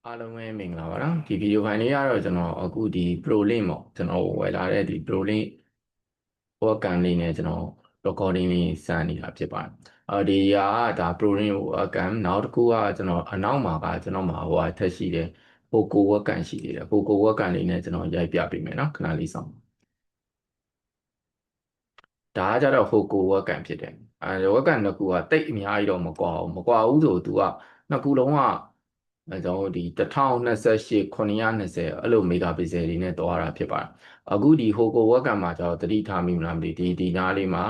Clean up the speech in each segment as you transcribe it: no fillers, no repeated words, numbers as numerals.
အားလုံးပဲမင်္ဂလာပါနော်ဒီဗီဒီယိုဖိုင်လေးကတော့ကျွန်တော်အခုဒီ Pro Link ပေါ့ကျွန်တော်ဝယ်လာတဲ့ဒီ Pro Link webcam လေးနဲ့ကျွန်တော် recording လေးစမ်းနေတာဖြစ်ပါတယ်ဒီဟာကဒါ Pro Link webcam နောက်တစ်ခုကကျွန်တော်အနောက်မှာကကျွန်တော်မှာဟိုအထက်ရှိတယ် Poco webcam ရှိသေးတယ် Poco webcam လေးနဲ့ကျွန်တော်ရိုက်ပြပေးမယ်နော်ခဏလေးစောင့်ဒါကကြတော့ Poco webcam ဖြစ်တယ်webcam နှစ်ခုကတိတ်အများကြီးတော့မကွာဘူးဆိုသူကနှစ်ခုလုံးကကျွန်တော်ဒီ1028 920အဲ့လို megapixel တွေနဲ့တွားတာဖြစ်ပါတယ်အခုဒီ Poco webcam မှာကျွန်တော်သတိထားမိမလားမသိဒီနားလေးမှာ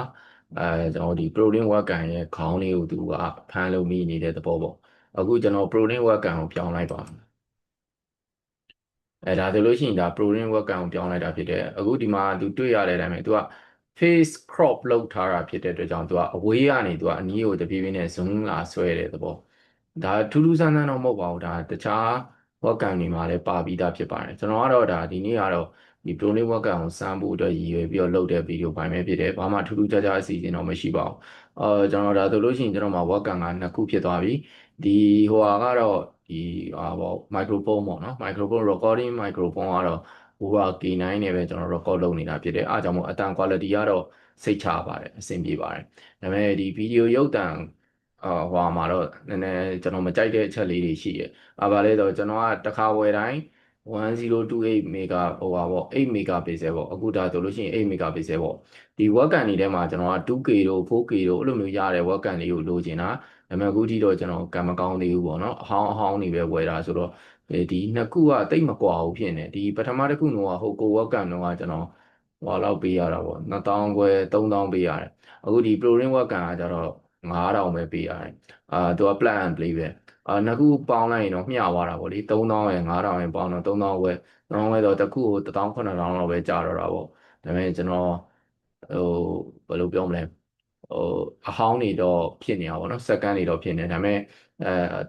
ကျွန်တော်ဒီ ProLink webcam ရဲ့ခေါင်းလေးကိုသူကဖမ်းလို့မိနေတဲ့သဘောပေါ့အခုကျွန်တော် ProLink webcam ကိုပြောင်းလိုက်ပါဒါဆိုလို့ရှိရင်ဒါ ProLink webcam ကိုပြောင်းလိုက်တာဖြစ်တယ်အခုဒီမှာသူတွေ့ရတဲ့အတိုင်းပဲသူက face crop လုပ်ထားတာဖြစ်တဲ့အတွက်ကြောင့်သူကအဝေးကနေသူကအနီးကိုတပြေးပြေးနဲ့ zoom လာဆွဲတဲ့သဘောဒါထူးထူးဆန်းဆန်းတော့မဟုတ်ပါဘူးဒါတခြား webcam တွေမှာလည်းပါပြီးသားဖြစ်ပါတယ်ကျွန်တော်ကတော့ဒါဒီနေ့ကတော့ဒီ ProLink webcam ကိုစမ်းဖို့အတွက်ရည်ရွယ်ပြီးတော့လုပ်တဲ့ဗီဒီယိုပိုင်းပဲဖြစ်တယ်ဘာမှထူးထူးခြားခြားအစီအစဉ်တော့မရှိပါဘူးကျွန်တော်ဒါဆိုလို့ရှိရင်ကျွန်တော်မှာ webcam ကနှစ်ခုဖြစ်သွားပြီဒီဟိုဟာကတော့ဒီပေါ့ microphone ပေါ့နော် microphone recording microphone ကတော့ Boa K9 နဲ့ပဲကျွန်တော် record လုပ်နေတာဖြစ်တယ်အားကြောင့်မို့အတန် quality ကတော့စိတ်ချပါတယ်အဆင်ပြေပါတယ်ဒါပေမဲ့ဒီဗီဒီယိုရုပ်သံဟိုမှာတော့နည်းနည်းကျွန်တော်မကြိုက်တဲ့အချက်လေးတွေရှိတယ်ဘာလဲဆိုတော့ကျွန်တော်ကတစ်ခါဝယ်တိုင်း1028 mega ဟိုပါပေါ့8 megapixel ပေါ့အခုဒါဆိုလို့ရှိရင်8 megapixel ပေါ့ဒီ webcam တွေထဲမှာကျွန်တော်က 2K တို့ 4K တို့အဲ့လိုမျိုးရတဲ့ webcam လေးကိုလိုချင်တာဒါပေမဲ့အခုထိတော့ကျွန်တော်ကံမကောင်းသေးဘူးပေါ့နော်အဟောင်းတွေပဲဝယ်တာဆိုတော့ဒီနှစ်ခုကတိတ်မကွာဘူးဖြစ်နေဒီပထမတစ်ခုတော့ဟိုကို webcam တော့ကျွန်တော်ဟိုလောက်ပေးရတာပေါ့2000ခွဲ3000ပေးရတယ်အခုဒီ ProLink webcam ကကျတော့9000ပဲပေးရတယ်သူက plug and play ပဲနှစ်ခုပေါင်းလိုက်ရင်တော့မျှသွားတာပေါ့လေ3000ရယ်9000ရယ်ပေါင်းတော့3000ဝယ်3000ဝယ်တော့တစ်ခုကို18000လောက်ပဲကြာတော့တာပေါ့ဒါပေမဲ့ကျွန်တော်ဟိုဘယ်လိုပြောမလဲဟိုအဟောင်းတွေတော့ဖြစ်နေတာပေါ့နော်စက္ကန့်တွေတော့ဖြစ်နေဒါပေမဲ့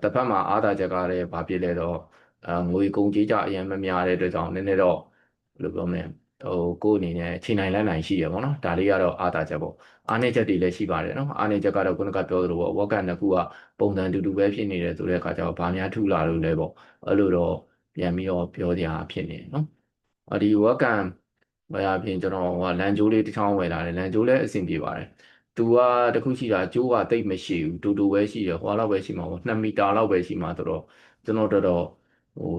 တစ်ဖက်မှာအားသာချက်ကလည်းဘာဖြစ်လဲတော့ငွေကုန်ကြေးကြအရင်မများတဲ့အတွက်ကြောင့်နည်းနည်းတော့ဘယ်လိုပြောမလဲကိုယ့်အနေနဲ့ချိန်နိုင်လက်နိုင်ရှိရပေါ့နော်ဒါလေးကတော့အားသာချက်ပေါ့အားနည်းချက်တွေလည်းရှိပါတယ်နော်အားနည်းချက်ကတော့ခုနကပြောသလိုပေါ့ဝက်ကနှစ်ခုကပုံစံတူတူပဲဖြစ်နေတယ်ဆိုတဲ့အခါကျတော့ဘာများထူလာလို့လဲပေါ့အဲ့လိုတော့ပြန်ပြီးတော့ပြောစရာဖြစ်နေတယ်နော်ဒီဝက်ကဝယ်ရပြင်ကျွန်တော်ဟိုလန်ဂျိုးလေးတစ်ချောင်းဝယ်လာတယ်လန်ဂျိုးလည်းအဆင်ပြေပါတယ်သူကတခုရှိတာကျိုးကတိတ်မရှိဘူးတူတူပဲရှိတယ်ဟွာလောက်ပဲရှိမှာပေါ့2 မီတာလောက်ပဲရှိမှာဆိုတော့ကျွန်တော်တော်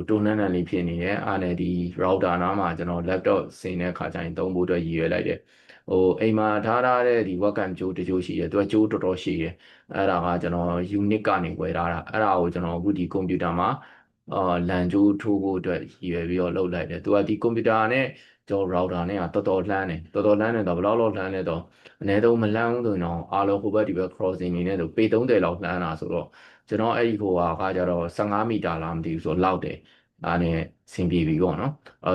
တိုးနှန်းနှန်းလေးဖြစ်နေတယ်အားနဲ့ဒီ router နားမှာကျွန်တော် laptop ဆင်တဲ့ခါကျရင်သုံးဖို့အတွက်ရည်ရွယ်လိုက်တယ်အိမ်မှာထားတဲ့ဒီ webcam ကြိုးတကြိုးရှိတယ်သူကကြိုးတော်တော်ရှိတယ်အဲ့ဒါကကျွန်တော် unique ကနေဝယ်ထားတာအဲ့ဒါကိုကျွန်တော်အခုဒီကွန်ပျူတာမှာလန်ဂျိုးထိုးဖို့အတွက်ရည်ရွယ်ပြီးတော့လုပ်လိုက်တယ်သူကဒီကွန်ပျူတာနဲ့ကျွန်တော် router နဲ့ကတော်တော်လှမ်းတယ်တော်တော်လှမ်းတယ်တော့ဘယ်လောက်လောက်လှမ်းလဲတော့အနည်းဆုံးမလှမ်းဘူးဆိုရင်တော့အားလုံးဟိုဘက်ဒီဘက် crossing နေနဲ့ဆိုပေ30လောက်လှမ်းတာဆိုတော့ကျွန်တော်အဲ့ဒီဟိုဟာကကြတော့15မီတာလားမသိဘူးဆိုတော့လောက်တယ်ဒါနဲ့ဆင်ပြေပြီပေါ့နော်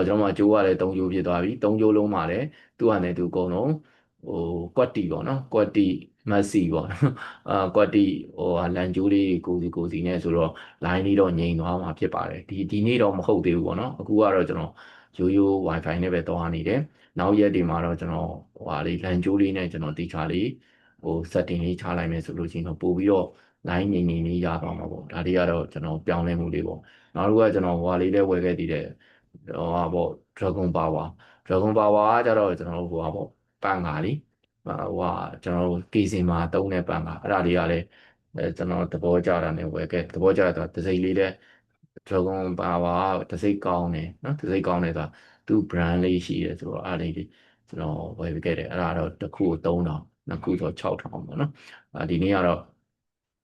ကျွန်တော်မှကျိုးကလည်း3ကျိုးဖြစ်သွားပြီ3ကျိုးလုံးမှာလည်းသူ့ဟာနဲ့သူအကုန်လုံးဟိုကွက်တီပေါ့နော်ကွက်တီမက်ဆီပေါ့နော်ကွက်တီဟိုလန်ကျိုးလေးကိုစီနဲ့ဆိုတော့ line လေးတော့ငြိမ်သွားမှာဖြစ်ပါတယ်ဒီနေ့တော့မဟုတ်သေးဘူးပေါ့နော်အခုကတော့ကျွန်တော်ရိုး wifi နဲ့ပဲသွားနေတယ်နောက်ရက်တွေမှာတော့ကျွန်တော်ဟိုဟာလေးလန်ကျိုးလေးနဲ့ကျွန်တော်တေချာလေးsetting လေးချလိုက်မယ်ဆိုလို့ရှိရင်တော့ပို့ပြီးတော့ line ငြိမ်ငြိမ်လေးရသွားမှာပေါ့ဒါလေးကတော့ကျွန်တော်ပြောင်းလဲမှုလေးပေါ့နောက်တစ်ခုကကျွန်တော်ဟိုဟာလေးလည်းဝယ်ခဲ့တည်တယ်ဟိုဟာပေါ့ Dragon Power ကကြတော့ကျွန်တော်ဟိုဟာပေါ့ပန်ကာလေးဟိုဟာကျွန်တော်ကေစင်မှာတုံးတဲ့ပန်ကာအဲ့ဒါလေးကလည်းကျွန်တော်သဘောကျတာနဲ့ဝယ်ခဲ့သဘောကျတာတစ်စိမ့်လေးလည်း Dragon Power တစ်စိမ့်ကောင်းတယ်နော်တစ်စိမ့်ကောင်းတယ်ဆိုတာသူ့ brand လေးရှိတယ်ဆိုတော့အားလေးကျွန်တော်ဝယ်ခဲ့တယ်အဲ့ဒါတော့တစ်ခုကို3000နှစ်ခုဆို6000ပေါ့နော်ဒီနေ့ကတော့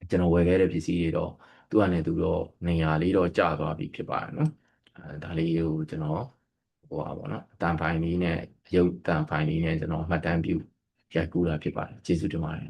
ကျွန်တော်ဝယ်ခဲ့တဲ့ပစ္စည်းတွေတော့သူ့အနေနဲ့သူတော့နေရာလေးတော့ကျသွားပြီဖြစ်ပါတယ်နော်ဒါလေးကိုကျွန်တော်ဟိုပါပေါ့နော်တန်ဖိုင်လေးနဲ့ရုပ်တန်ဖိုင်လေးနဲ့ကျွန်တော်မှတ်တမ်းပြုရိုက်ကူးတာဖြစ်ပါတယ်ကျေးဇူးတင်ပါတယ်